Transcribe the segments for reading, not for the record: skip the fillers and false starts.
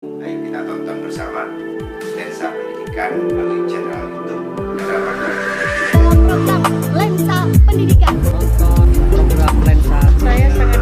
Ayo kita tonton bersama Lensa Pendidikan melalui channel YouTube Radar dalam program Lensa Pendidikan. Nonton program Lensa. Saya sangat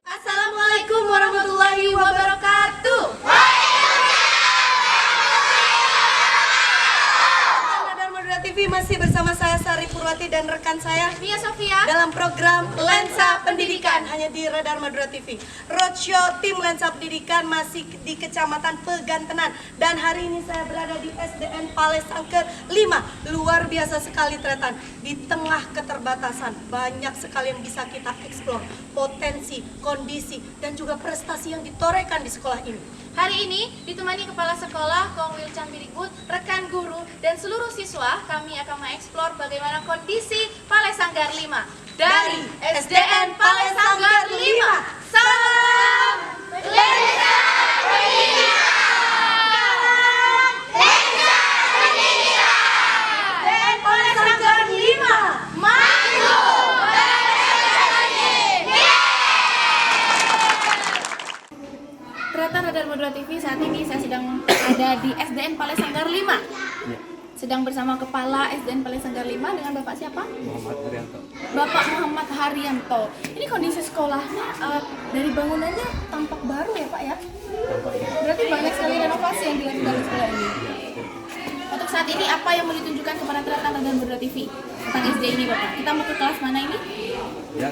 Assalamualaikum warahmatullahi wabarakatuh. Radar Madura TV masih bersama saya Sari Purwati dan rekan saya Mia Sofia dalam program Lensa Pendidikan hanya di Radar Madura TV. Roadshow tim Lensa Pendidikan masih di Kecamatan Pegantenan dan hari ini saya berada di SDN Palesangker 5. Luar biasa sekali Tretan. Di tengah keterbatasan banyak sekali yang bisa kita eksplor, potensi, kondisi dan juga prestasi yang ditorehkan di sekolah ini. Hari ini ditemani Kepala Sekolah Kongwil Campirikbud, rekan guru, dan seluruh siswa, kami akan mengeksplor bagaimana kondisi Palesanggar 5 dari SDN Palesanggar 5. Salam Lensa Pendidikan! Lensa Pendidikan! SDN Palesanggar 5 maju berprestasi! Ternyata Radar Madura TV saat ini saya sedang ada di SDN Palesanggar 5. Sedang bersama Kepala SDN Palesanggar 5 dengan Bapak siapa? Muhammad Haryanto. Bapak Muhammad Haryanto. Ini kondisi sekolahnya dari bangunannya tampak baru ya Pak ya? Berarti banyak sekali renovasi yang dilakukan di sekolah ini. Untuk saat ini apa yang mau ditunjukkan kepada Radar Madura TV tentang SD ini Bapak? Kita mau ke kelas mana ini? Ya,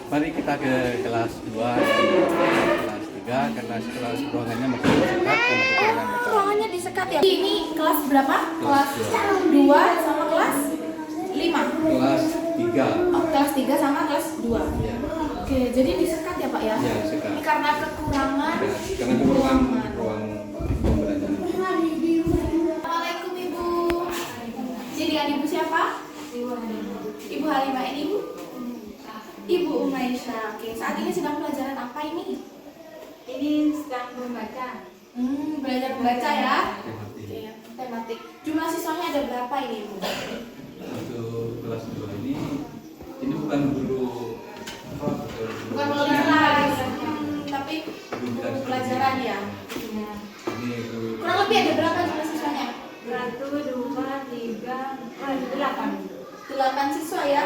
mari kita ke kelas 2 dan kelas 3 karena kelas ruangannya masih disekat karena kekurangan meter. Ruangannya disekat ya? Ini kelas berapa? Kelas 2 sama kelas 5? Kelas 3. Oh, kelas 3 sama kelas 2. Ya. Oke, jadi disekat ya Pak ya? Ya, disekat. Ini karena kekurangan Ya, karena kekurangan ruangan. ruang pembelajaran. Assalamualaikum Ibu. Jadi Ibu siapa? Ibu Halimah. Ini Ibu? Ibu Umaisha. Oke, saat ini sedang pelajaran apa ini? Ini sedang membaca. Belajar membaca ya? Tematik. Oke, tematik. Jumlah siswanya ada berapa ini Ibu? Untuk kelas 2 ini bukan guru Bukan wali kelas, tapi guru pelajaran ya? Ya. Ini guru Kurang lebih ada berapa jumlah siswanya? 1, 2, 3, 8. 8 siswa ya?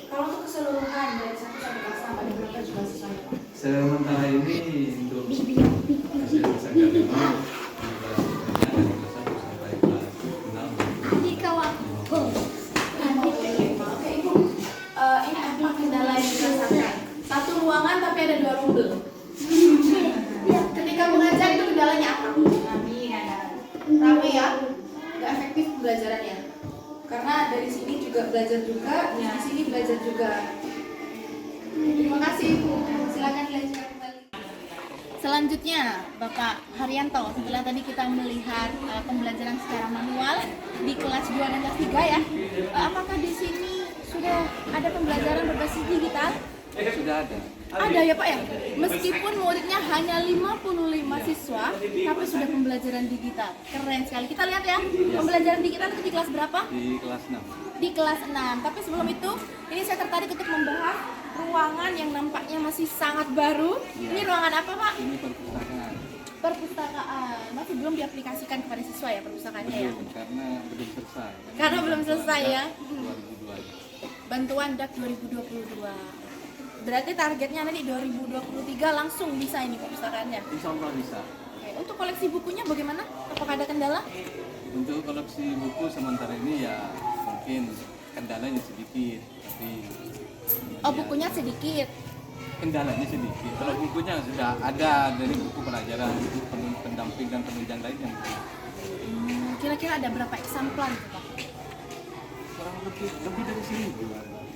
Kalau untuk keseluruhan dari 1 sampai kelas 6 ada berapa jumlah siswanya Pak? sementara ini untuk hasil Palesanggar 5 kelas 1 sampai kelas 6. Oke Ibu, ini apa kendala yang dirasakan? Satu ruangan tapi ada 2 roomel. Ketika mengajar itu kendalanya apa? Kami ada. Rame ya? Nggak efektif pembelajarannya. Karena dari sini juga belajar juga, di sini belajar juga. Terima kasih Ibu. Silakan dilanjutkan kembali. Selanjutnya, Bapak Haryanto, setelah tadi kita melihat pembelajaran secara manual di kelas 2 dan kelas 3 ya, apakah di sini sudah ada pembelajaran berbasis digital? Sudah ada. Ada ya Pak ya? Meskipun muridnya hanya 55 siswa, tapi sudah pembelajaran digital. Keren sekali. Kita lihat ya, pembelajaran digital itu di kelas berapa? Di kelas 6. Di kelas 6. Tapi sebelum itu, ini saya tertarik untuk membahas ruangan yang nampaknya masih sangat baru. Ini ruangan apa Pak? Ini perpustakaan. Perpustakaan. Masih belum diaplikasikan kepada siswa ya perpustakaannya ya? Belum, karena belum selesai. Karena belum selesai ya. 2002. Bantuan DAK 2022. Berarti targetnya nanti 2023 langsung bisa ini perpustakaannya. Insya Allah bisa. Oke, untuk koleksi bukunya bagaimana? Apakah ada kendala? Untuk koleksi buku sementara ini ya mungkin kendalanya sedikit, tapi Oh, ya, bukunya sedikit. kendalanya sedikit. Kalau bukunya sudah ada dari buku pelajaran, buku pendamping dan penunjang lainnya. Kira-kira ada berapa eksemplar gitu, Pak? Kurang lebih dari 1.000.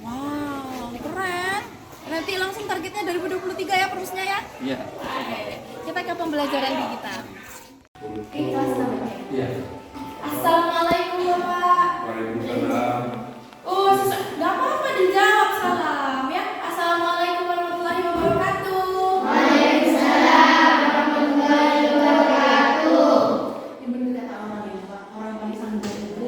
Wow, keren. Nanti langsung targetnya 2023 ya perpusnya ya? Iya. Oke, kita ke pembelajaran digital. Oke, kelas 6 ya? Iya. Assalamualaikum Bapak. Waalaikumsalam. Oh, nggak apa-apa dijawab salam ya. Assalamualaikum warahmatullahi wabarakatuh. Waalaikumsalam warahmatullahi wabarakatuh. Yang benar kata orang ini Pak, orang paling sangat itu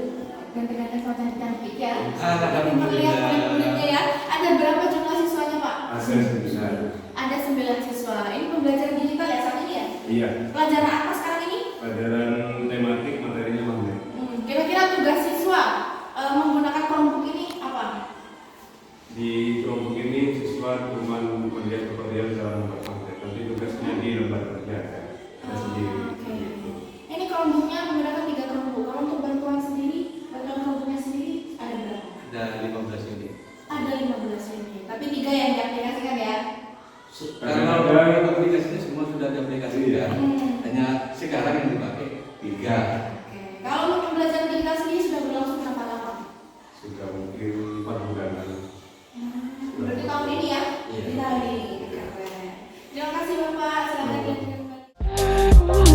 ganteng-ganteng sama cantik-cantik ya. Tapi melihat murid-muridnya ya, ada berapa jumlah siswanya Pak? Ada 9. Ada 9 siswa. Ini pembelajaran digital ya saat ini ya? Iya. Pelajaran apa sekarang ini? Pelajaran tematik materinya magnet. Kira-kira tugas siswa menggunakan Chromebook ini apa? Di kelompok ini siswa cuma melihat tutorial cara membuat magnet, tapi tugasnya di lembar kerja. Ada sendiri. Oke. Ini Chromebooknya menggunakan 3 Chromebook. Kalau untuk bantuan sendiri, bantuan Chromebooknya sendiri ada berapa? Ada 15 unit. Ada 15 ini. Tapi 3 yang diaplikasikan ya. Karena aplikasinya semua sudah diaplikasikan, Hmm. hanya sekarang yang dipakai 3. Oke. Kalau untuk pembelajaran digital sendiri sudah berlangsung berapa lama? Sudah mungkin 4 bulanan. Berarti tahun ini ya? Iya. Di tahun ini. Keren. Terima kasih Bapak. Selamat dilanjutkan kembali.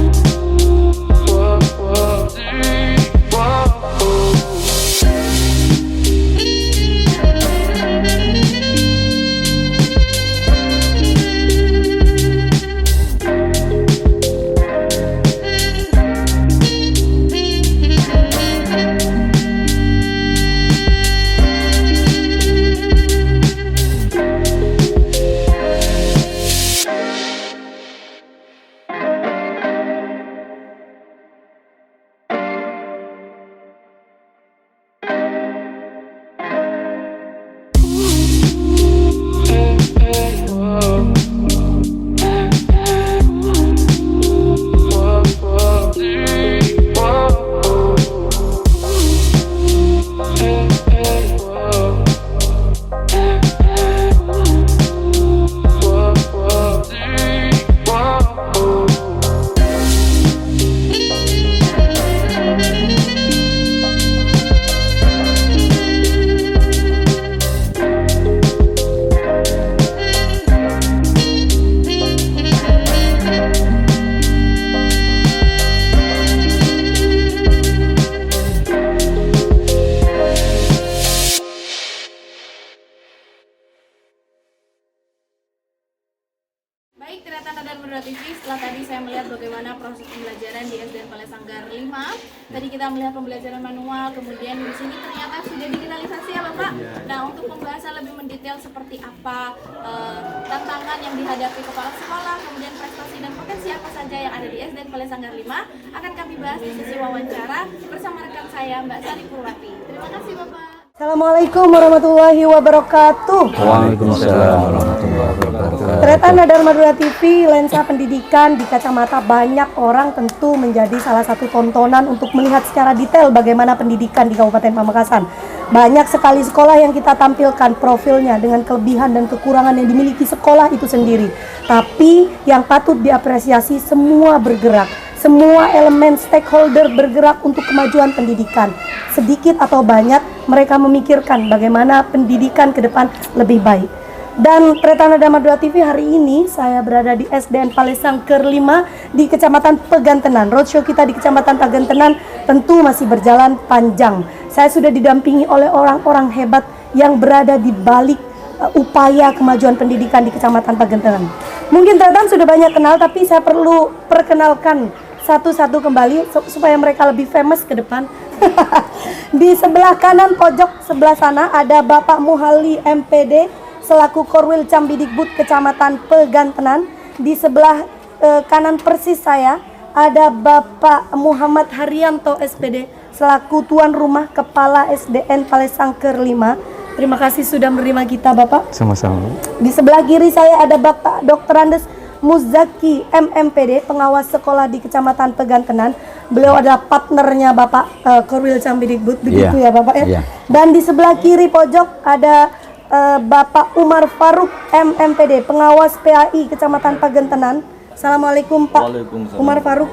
Baik, Tiratan Radar Madura TV, setelah tadi saya melihat bagaimana proses pembelajaran di SDN Palesanggar 5. Tadi kita melihat pembelajaran manual, kemudian di sini ternyata sudah digitalisasi ya Bapak. Nah, untuk pembahasan lebih mendetail seperti apa tantangan yang dihadapi kepala sekolah, kemudian prestasi dan potensi apa saja yang ada di SDN Palesanggar 5 akan kami bahas di sesi wawancara bersama rekan saya Mbak Sari Purwati. Terima kasih Bapak. Assalamualaikum warahmatullahi wabarakatuh. Waalaikumsalam warahmatullahi wabarakatuh. Tiratan Radar Madura TV, lensa pendidikan di kacamata banyak orang tentu menjadi salah satu tontonan untuk melihat secara detail bagaimana pendidikan di Kabupaten Pamekasan. Banyak sekali sekolah yang kita tampilkan profilnya dengan kelebihan dan kekurangan yang dimiliki sekolah itu sendiri. Tapi yang patut diapresiasi semua bergerak. Semua elemen stakeholder bergerak untuk kemajuan pendidikan. Sedikit atau banyak mereka memikirkan bagaimana pendidikan ke depan lebih baik. Dan Tiratan Radar Madura TV hari ini saya berada di SDN Palesanggar 5 di Kecamatan Pegantenan. Roadshow kita di Kecamatan Pegantenan tentu masih berjalan panjang. Saya sudah didampingi oleh orang-orang hebat yang berada di balik upaya kemajuan pendidikan di Kecamatan Pagentenan. Mungkin teman-teman sudah banyak kenal, tapi saya perlu perkenalkan satu-satu kembali supaya mereka lebih famous ke depan. Di sebelah kanan pojok sebelah sana ada Bapak Muhalli MPD selaku Korwil Cambidikbud Kecamatan Pegantenan. Di sebelah kanan persis saya ada Bapak Muhammad Haryanto SPD selaku tuan rumah Kepala SDN Palesangker 5. Terima kasih sudah menerima kita Bapak. Sama-sama. Di sebelah kiri saya ada Bapak Dr. Andes Muzaki MMPD, pengawas sekolah di Kecamatan Pegantenan. Beliau adalah partnernya Bapak Korwil Cambidikbud, begitu ya Bapak ya. Dan di sebelah kiri pojok ada Bapak Umar Faruk MMPD, pengawas PAI Kecamatan Pagentenan. Assalamualaikum Pak Umar Faruk.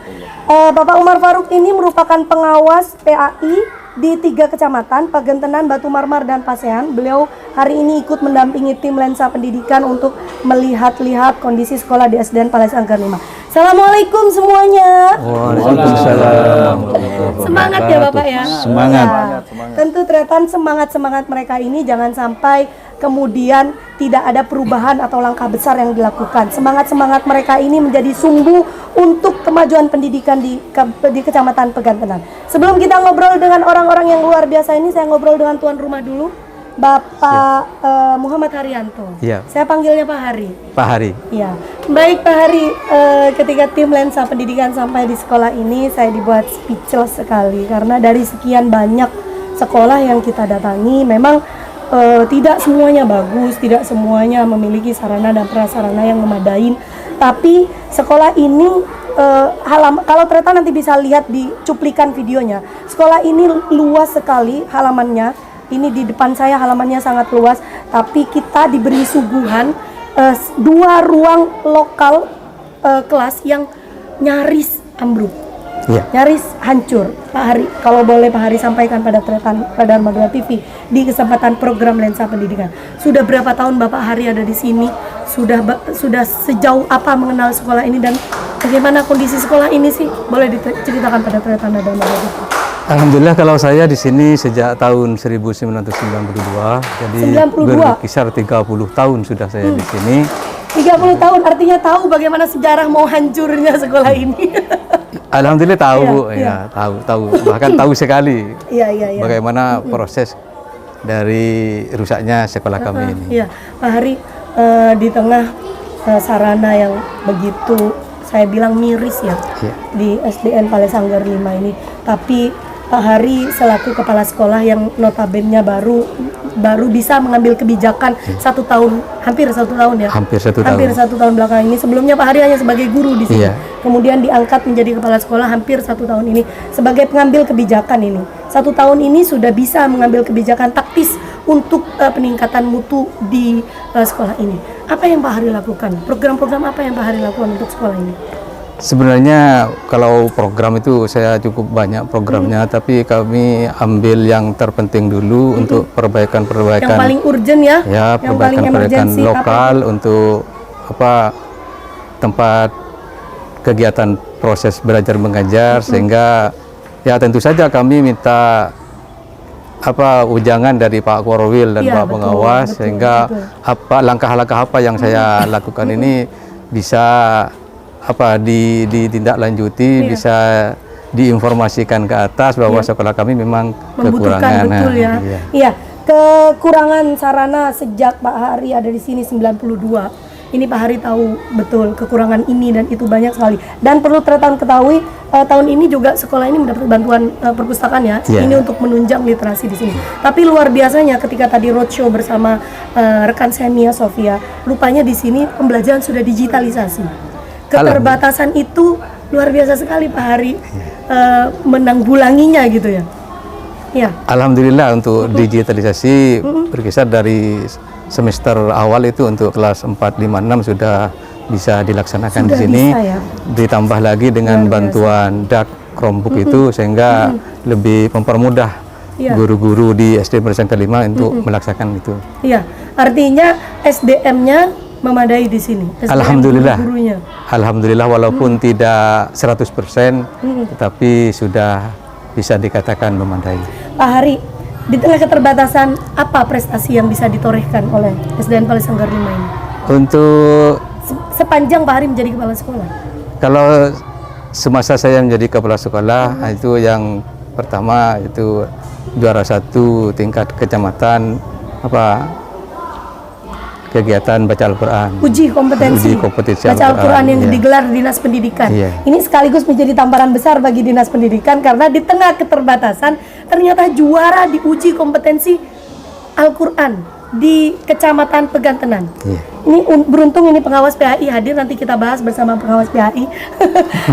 Bapak Umar Faruk ini merupakan pengawas PAI di 3 kecamatan, Pagentenan, Batu Marmar, dan Pasean. Beliau hari ini ikut mendampingi tim Lensa Pendidikan untuk melihat-lihat kondisi sekolah di SDN Palesangker 5. Assalamualaikum semuanya. Waalaikumsalam. Semangat ya Bapak ya. Semangat. Ya. Tentu ternyata semangat mereka ini jangan sampai kemudian tidak ada perubahan atau langkah besar yang dilakukan. Semangat mereka ini menjadi sumbu untuk kemajuan pendidikan di Kecamatan Pegantenan. Sebelum kita ngobrol dengan orang-orang yang luar biasa ini, saya ngobrol dengan tuan rumah dulu, Bapak Muhammad Haryanto. Ya. Saya panggilnya Pak Hari. Pak Hari. Ya, baik Pak Hari. Ketika tim Lensa Pendidikan sampai di sekolah ini, saya dibuat speechless sekali karena dari sekian banyak sekolah yang kita datangi, memang tidak semuanya bagus, tidak semuanya memiliki sarana dan prasarana yang memadai. Tapi sekolah ini kalau ternyata nanti bisa lihat di cuplikan videonya, sekolah ini luas sekali halamannya. Ini di depan saya halamannya sangat luas, tapi kita diberi suguhan 2 ruang lokal kelas yang nyaris ambruk. Iya. Nyaris hancur. Pak Hari, kalau boleh Pak Hari sampaikan pada Dharma Madura TV di kesempatan program Lensa Pendidikan. Sudah berapa tahun Bapak Hari ada di sini? Sudah sejauh apa mengenal sekolah ini dan bagaimana kondisi sekolah ini sih? Boleh diceritakan pada Dharma Madura TV. Alhamdulillah kalau saya di sini sejak tahun 1992, jadi 92? berkisar 30 tahun sudah saya di sini. 30 tahun artinya tahu bagaimana sejarah mau hancurnya sekolah ini. Alhamdulillah tahu, Iya, ya, tahu, bahkan tahu sekali Iya. bagaimana proses dari rusaknya sekolah kami ini. Iya, Pak Hari, di tengah sarana yang begitu saya bilang miris ya, Iya. di SDN Palesangker 5 ini, tapi Pak Hari selaku kepala sekolah yang notabene baru bisa mengambil kebijakan 1 tahun, hampir 1 tahun ya. Hampir 1 tahun. Hampir 1 tahun belakang ini. Sebelumnya Pak Hari hanya sebagai guru di sini. Iya. Kemudian diangkat menjadi kepala sekolah hampir 1 tahun ini sebagai pengambil kebijakan ini. 1 tahun ini sudah bisa mengambil kebijakan taktis untuk peningkatan mutu di sekolah ini. Apa yang Pak Hari lakukan? Program-program apa yang Pak Hari lakukan untuk sekolah ini? Sebenarnya kalau program itu saya cukup banyak programnya, tapi kami ambil yang terpenting dulu untuk perbaikan-perbaikan. Yang paling urgent ya? Ya, yang paling perbaikan-perbaikan emergency lokal untuk tempat kegiatan proses belajar mengajar, sehingga ya tentu saja kami minta ujangan dari Pak Korwil dan Iya, Pak Pengawas, sehingga langkah-langkah apa yang saya lakukan ini bisa ditindaklanjuti, bisa diinformasikan ke atas bahwa sekolah kami memang membutuhkan kekurangan. betul ya. Iya, kekurangan sarana sejak Pak Hari ada di sini 92. Ini Pak Hari tahu betul kekurangan ini dan itu banyak sekali. Dan perlu teman-teman ketahui tahun ini juga sekolah ini mendapat bantuan perpustakaan ya. Ini untuk menunjang literasi di sini. Tapi luar biasanya ketika tadi roadshow bersama rekan saya Mia Sofia, rupanya di sini pembelajaran sudah digitalisasi. Keterbatasan itu luar biasa sekali Pak Hari menanggulanginya gitu ya. Ya. Alhamdulillah untuk digitalisasi berkisar dari semester awal itu untuk kelas 4, 5, 6 sudah bisa dilaksanakan di sini. Bisa, ya? Ditambah lagi dengan bantuan DAK Chromebook itu sehingga lebih mempermudah guru-guru di SD Palesangker 5 untuk melaksanakan itu. Iya, artinya SDM-nya memadai di sini. Alhamdulillah. Gurunya. Alhamdulillah walaupun tidak 100%, tetapi sudah bisa dikatakan memadai. Pak Hari, di tengah keterbatasan apa prestasi yang bisa ditorehkan oleh SDN Palais Sanggar 5 ini? Untuk Sepanjang Pak Hari menjadi kepala sekolah. kalau semasa saya menjadi kepala sekolah, itu yang pertama itu juara 1 tingkat kecamatan kegiatan baca Al-Quran. Uji kompetensi baca Al-Quran yang iya. digelar Dinas Pendidikan. Iya. Ini sekaligus menjadi tamparan besar bagi Dinas Pendidikan karena di tengah keterbatasan ternyata juara di uji kompetensi Al-Quran di Kecamatan Pegantenan. Iya. Ini beruntung ini pengawas PHI hadir, nanti kita bahas bersama pengawas PHI.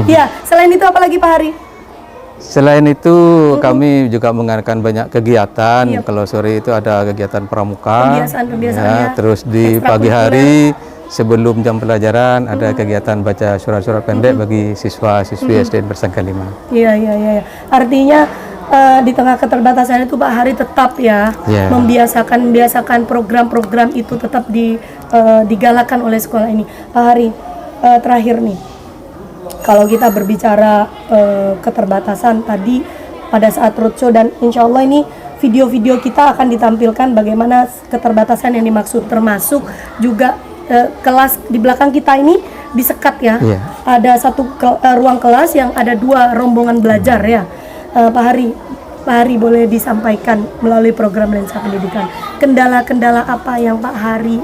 Ya, selain itu apa lagi Pak Hari? Selain itu kami juga mengadakan banyak kegiatan. Iya. Kalau sore itu ada kegiatan pramuka. Pembiasaan ya. Terus di pagi hari sebelum jam pelajaran ada kegiatan baca surat-surat pendek bagi siswa-siswi SDN Palesangka 5. Iya. Artinya di tengah keterbatasan itu Pak Hari tetap ya Iya. membiasakan program-program itu tetap digalakan oleh sekolah ini. Pak Hari, terakhir nih, kalau kita berbicara keterbatasan tadi pada saat roadshow, dan insya Allah ini video-video kita akan ditampilkan bagaimana keterbatasan yang dimaksud, termasuk juga kelas di belakang kita ini disekat ya. Iya. Ada satu ruang kelas yang ada 2 rombongan belajar ya. Pak Hari boleh disampaikan melalui program Lensa Pendidikan, kendala-kendala apa yang Pak Hari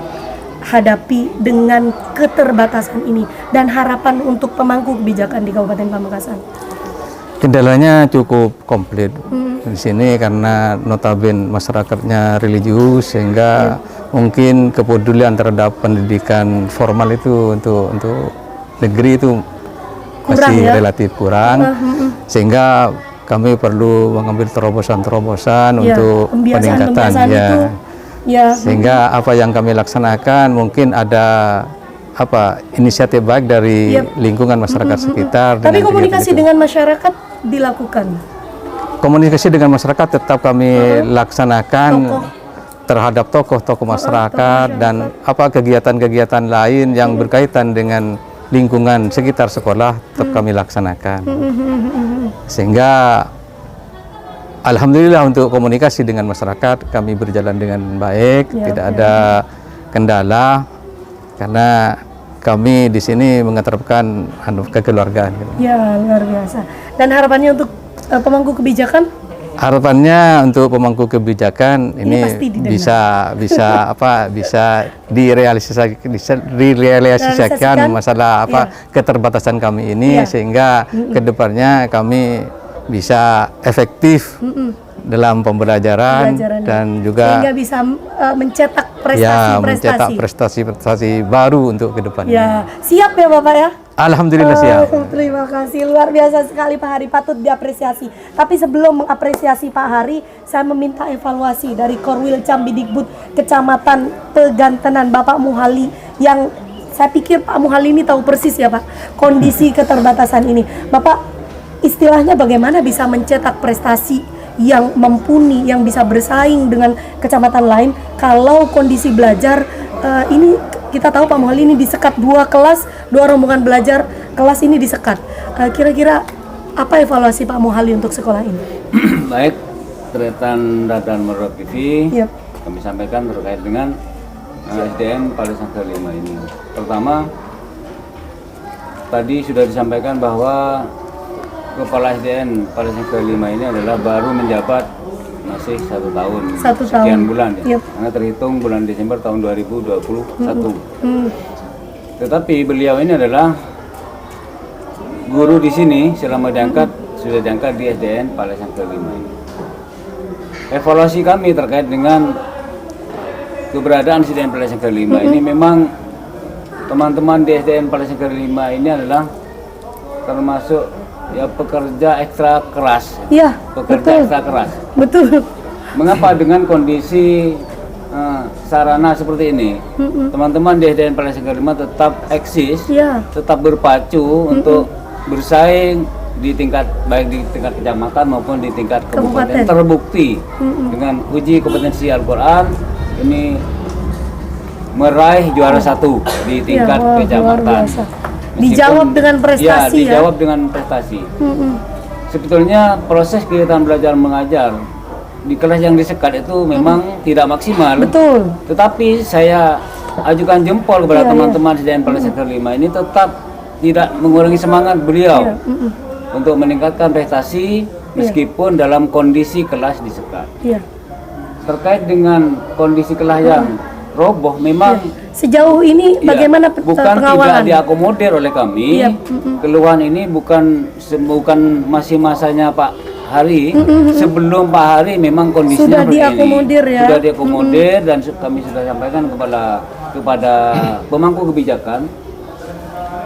hadapi dengan keterbatasan ini dan harapan untuk pemangku kebijakan di Kabupaten Pamekasan? Kendalanya cukup komplit di sini karena notabene masyarakatnya religius, sehingga mungkin kepedulian terhadap pendidikan formal itu untuk negeri itu Kurang, masih ya? relatif kurang, sehingga kami perlu mengambil terobosan-terobosan Ya, untuk peningkatan pembiasaan ya. itu ya. Sehingga apa yang kami laksanakan mungkin ada inisiatif baik dari lingkungan masyarakat sekitar. Tapi dengan komunikasi kegiatan itu. dengan masyarakat dilakukan. Komunikasi dengan masyarakat tetap kami laksanakan terhadap tokoh-tokoh masyarakat dan kegiatan-kegiatan lain yang berkaitan dengan lingkungan sekitar sekolah tetap kami laksanakan. Sehingga alhamdulillah untuk komunikasi dengan masyarakat kami berjalan dengan baik, tidak ada kendala karena kami di sini mengeterapkan kekeluargaan. Ya, luar biasa. Dan harapannya untuk pemangku kebijakan? Harapannya untuk pemangku kebijakan ini pasti didengar. bisa direalisasikan masalah keterbatasan kami ini, sehingga kedepannya kami bisa efektif dalam pembelajaran dan juga sehingga bisa mencetak prestasi baru untuk kedepannya. Ya, siap ya Bapak ya? Alhamdulillah siap. Terima kasih, luar biasa sekali Pak Hari, patut diapresiasi. Tapi sebelum mengapresiasi Pak Hari, saya meminta evaluasi dari Korwil Cambidikbud Kecamatan Pegantenan, Bapak Muhali, yang saya pikir Pak Muhali ini tahu persis ya Pak kondisi keterbatasan ini. Bapak istilahnya bagaimana bisa mencetak prestasi yang mumpuni, yang bisa bersaing dengan kecamatan lain kalau kondisi belajar ini kita tahu Pak Muhali ini disekat 2 kelas, 2 rombongan belajar, kelas ini disekat. Kira-kira apa evaluasi Pak Muhali untuk sekolah ini? Baik, Tretan Radar Merauke TV, kami sampaikan terkait dengan SDN Palesangka 5 ini. Pertama, tadi sudah disampaikan bahwa Kepala SDN Palesangka 5 ini adalah baru menjabat masih 1 tahun, sekian bulan ya, karena terhitung bulan Desember tahun 2021. Tetapi beliau ini adalah guru di sini selama sudah diangkat di SDN Palesangka 5 ini. Evaluasi kami terkait dengan keberadaan SDN Palesangka 5 ini, memang teman-teman di SDN Palesangka 5 ini adalah termasuk pekerja ekstra keras. Iya, betul. Ekstra keras. Betul. Mengapa dengan kondisi sarana seperti ini, teman-teman di SDN Palesangka 5 tetap eksis, tetap berpacu untuk bersaing di tingkat baik di tingkat kecamatan maupun di tingkat kabupaten. Terbukti dengan uji kompetensi Al-Quran ini meraih juara 1 di tingkat kecamatan. Dijawab dengan prestasi dijawab dengan prestasi. Sebetulnya proses kegiatan belajar mengajar di kelas yang disekat itu memang tidak maksimal. Betul. Tetapi saya ajukan jempol kepada teman-teman SDN Palesangker 5 ini tetap tidak mengurangi semangat beliau untuk meningkatkan prestasi meskipun dalam kondisi kelas disekat. Iya. Terkait dengan kondisi kelas yang roboh, memang Sejauh ini iya, bagaimana bukan pengawalan? tidak diakomodir oleh kami. Iya. Keluhan ini bukan masih masanya Pak Hari. Sebelum Pak Hari memang kondisinya Sudah seperti diakomodir ini. ya? Sudah diakomodir dan kami sudah sampaikan kepada pemangku kebijakan.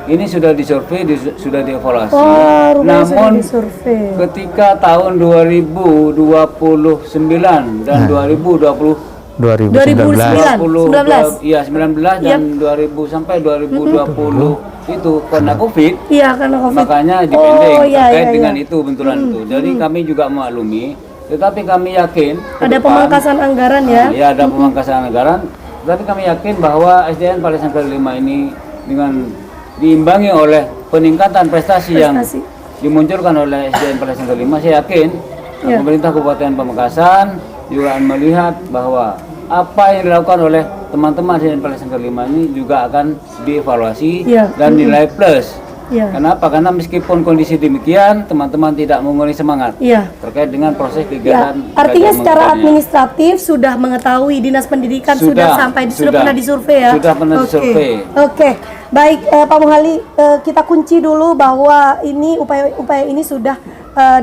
Ini sudah disurvei, sudah dievaluasi. Oh, rumahnya sudah Namun disurvei. ketika tahun 2029 dan 2020 2019. 20, iya 19 dan 2000 sampai 2020 itu karena Covid. Iya, karena Covid. Makanya dipending iya, terkait iya, dengan iya. itu benturan itu. Jadi kami juga memaklumi, tetapi kami yakin ke Ada depan, pemangkasan anggaran ya? ya ada pemangkasan anggaran. Tapi kami yakin bahwa SDN Palesangker 5 ini dengan diimbangi oleh peningkatan prestasi yang dimunculkan oleh SDN Palesangker 5, saya yakin pemerintah Kabupaten Pamekasan juga akan melihat bahwa apa yang dilakukan oleh teman-teman SDN Palesangker 5 ini juga akan dievaluasi dan nilai plus. Kenapa? Karena meskipun kondisi demikian, teman-teman tidak mengurangi semangat terkait dengan proses kegiatan. Artinya secara administratif sudah mengetahui, Dinas Pendidikan sudah pernah disurvei ya? Sudah pernah disurvei. Oke. Baik, Pak Muhali, kita kunci dulu bahwa ini upaya ini sudah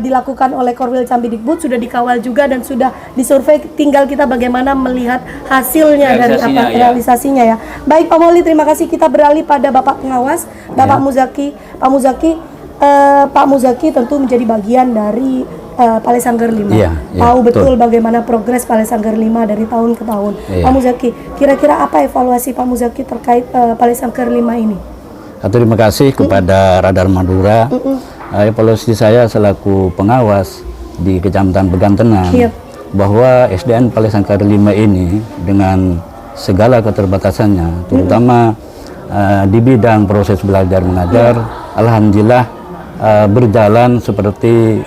dilakukan oleh Korwil Cambidikbud, sudah dikawal juga dan sudah disurvei. Tinggal kita bagaimana melihat hasilnya dari realisasinya ya. Baik Pak Muhali, terima kasih. Kita beralih pada Bapak Pengawas, Bapak Muzaki. Pak Muzaki tentu menjadi bagian dari Palesangker 5. Tahu betul bagaimana progres Palesangker 5 dari tahun ke tahun. Pak Muzaki, kira-kira apa evaluasi Pak Muzaki terkait Palesangker 5 ini? Terima kasih kepada Radar Madura. Evaluasi saya selaku pengawas di Kecamatan Pegantenan bahwa SDN Palesangker 5 ini dengan segala keterbatasannya, terutama di bidang proses belajar mengajar, alhamdulillah berjalan seperti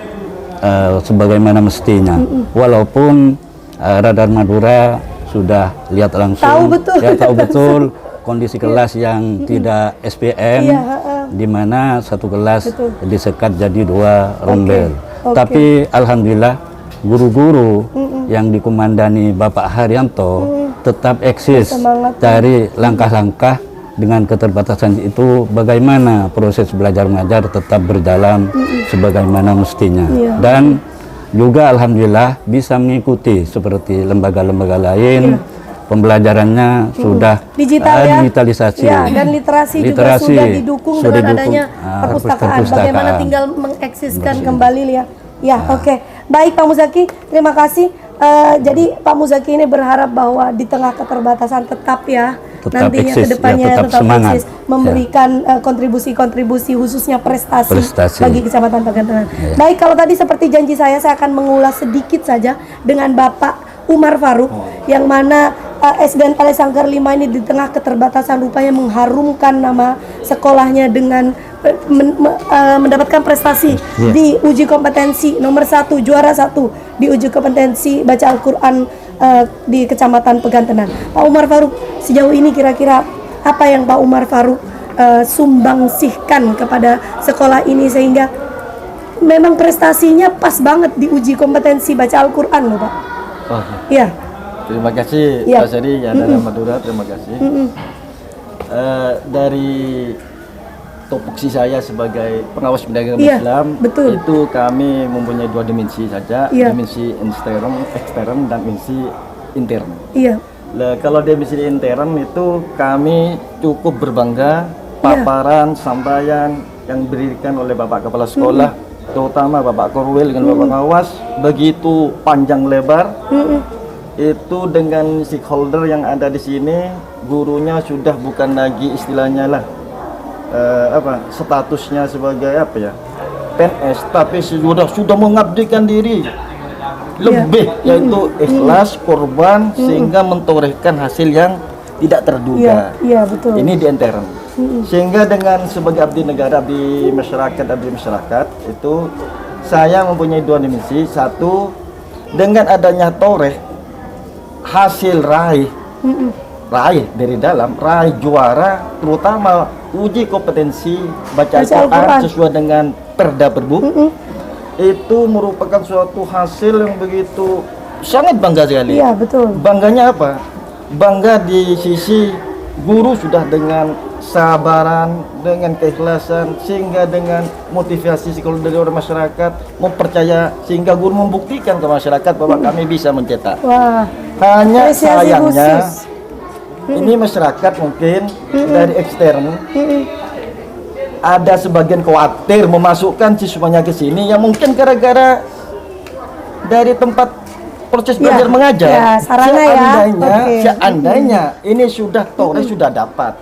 sebagaimana mestinya. Walaupun Radar Madura sudah lihat langsung, tahu betul kondisi kelas yang tidak SPM, di mana satu kelas disekat jadi 2 rombel. Tapi alhamdulillah guru-guru yang dikomandani Bapak Haryanto tetap eksis dari langkah-langkah dengan keterbatasan itu, bagaimana proses belajar mengajar tetap berjalan sebagaimana mestinya. Dan juga alhamdulillah bisa mengikuti seperti lembaga-lembaga lain. Pembelajarannya sudah digitalisasi dan literasi juga sudah didukung dengan adanya perpustakaan. Bagaimana tinggal mengeksiskan kembali oke. Baik Pak Muzaki, terima kasih. Jadi Pak Muzaki ini berharap bahwa di tengah keterbatasan tetap nantinya eksis, kedepannya tetap semangat, eksis, memberikan kontribusi-kontribusi khususnya prestasi bagi Kecamatan Pegantenan. Baik, kalau tadi seperti janji saya akan mengulas sedikit saja dengan Bapak Umar Faruk, yang mana SDN Palesangker 5 ini di tengah keterbatasan rupanya mengharumkan nama sekolahnya dengan mendapatkan prestasi di uji kompetensi nomor 1, juara 1 di uji kompetensi baca Al-Quran di Kecamatan Pegantenan. Pak Umar Faruk, sejauh ini kira-kira apa yang Pak Umar Faruk sumbangsihkan kepada sekolah ini sehingga memang prestasinya pas banget di uji kompetensi baca Al-Quran loh Pak? Terima kasih Pak Seri, Radar Madura, terima kasih. Dari topoksi saya sebagai pengawas pendidikan Islam, itu kami mempunyai 2 dimensi saja, dimensi ekstern dan dimensi intern. Kalau dimensi intern itu kami cukup berbangga paparan sampaian yang diberikan oleh Bapak Kepala Sekolah, terutama Bapak Korwil dengan Bapak Pengawas, begitu panjang lebar. Itu dengan stakeholder yang ada di sini, gurunya sudah bukan lagi istilahnya statusnya sebagai PNS, tapi sudah mengabdikan diri lebih, yaitu ikhlas, korban, sehingga mentorehkan hasil yang tidak terduga. Ini di intern. Sehingga dengan sebagai abdi negara, abdi masyarakat itu saya mempunyai 2 dimensi. Satu, dengan adanya toreh hasil raih dari dalam raih juara, terutama uji kompetensi baca Al-Quran sesuai dengan Perda Perbu, itu merupakan suatu hasil yang begitu sangat bangga sekali. Iya, betul. Bangganya apa? Bangga di sisi guru sudah dengan sabaran, dengan keikhlasan, sehingga dengan motivasi psikologis dari orang masyarakat mempercaya, sehingga guru membuktikan ke masyarakat bahwa kami bisa mencetak. Wah. Hanya Apresiasi sayangnya khusus. ini masyarakat mungkin dari ekstern ada sebagian khawatir memasukkan siswanya ke sini, yang mungkin gara-gara dari tempat proses belajar mengajar, seandainya ini sudah Toreh sudah dapat,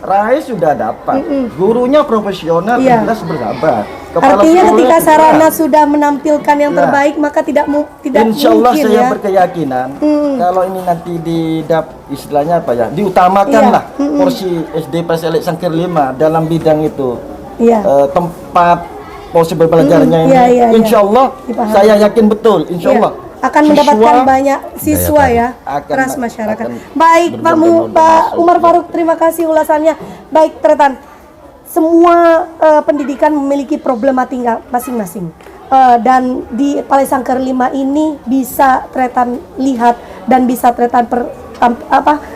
Rai sudah dapat, gurunya profesional, jelas bersabar. Artinya ketika sarana sudah menampilkan yang terbaik, maka tidak Insya Allah mungkin saya ya. berkeyakinan kalau ini nanti istilahnya apa ya, diutamakanlah porsi SD Palesang Sangkar 5 dalam bidang itu, tempat porsi belajarnya ini, insya Allah saya yakin betul, insya Allah akan mendapatkan banyak siswa ya, keras masyarakat. Baik, Pak Umar Faruk, terima kasih ulasannya. Baik, Tretan, semua pendidikan memiliki problematika masing-masing. Dan di Palesangker 5 ini bisa Tretan lihat dan bisa Tretan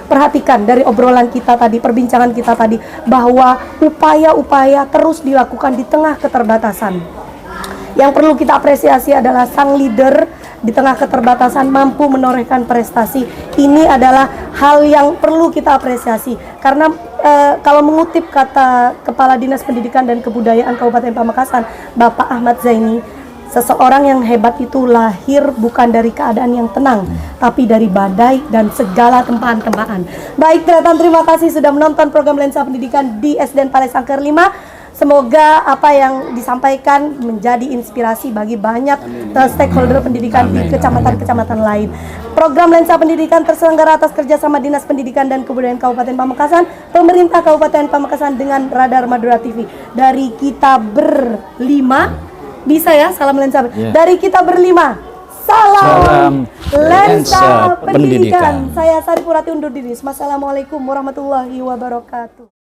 perhatikan dari obrolan kita tadi, perbincangan kita tadi, bahwa upaya-upaya terus dilakukan di tengah keterbatasan. Yang perlu kita apresiasi adalah sang leader di tengah keterbatasan mampu menorehkan prestasi. Ini adalah hal yang perlu kita apresiasi, karena kalau mengutip kata Kepala Dinas Pendidikan dan Kebudayaan Kabupaten Pamekasan, Bapak Ahmad Zaini, seseorang yang hebat itu lahir bukan dari keadaan yang tenang, tapi dari badai dan segala tempaan-tempaan. Baik, Tretan, terima kasih sudah menonton program Lensa Pendidikan di SDN Palesangker 5. Semoga apa yang disampaikan menjadi inspirasi bagi banyak stakeholder pendidikan di kecamatan-kecamatan lain. Program Lensa Pendidikan terselenggara atas kerjasama Dinas Pendidikan dan Kebudayaan Kabupaten Pamekasan, Pemerintah Kabupaten Pamekasan dengan Radar Madura TV. Dari kita berlima, bisa ya salam Lensa. Dari kita berlima, salam Lensa Pendidikan. Saya Saripurati undur diri. Wassalamualaikum warahmatullahi wabarakatuh.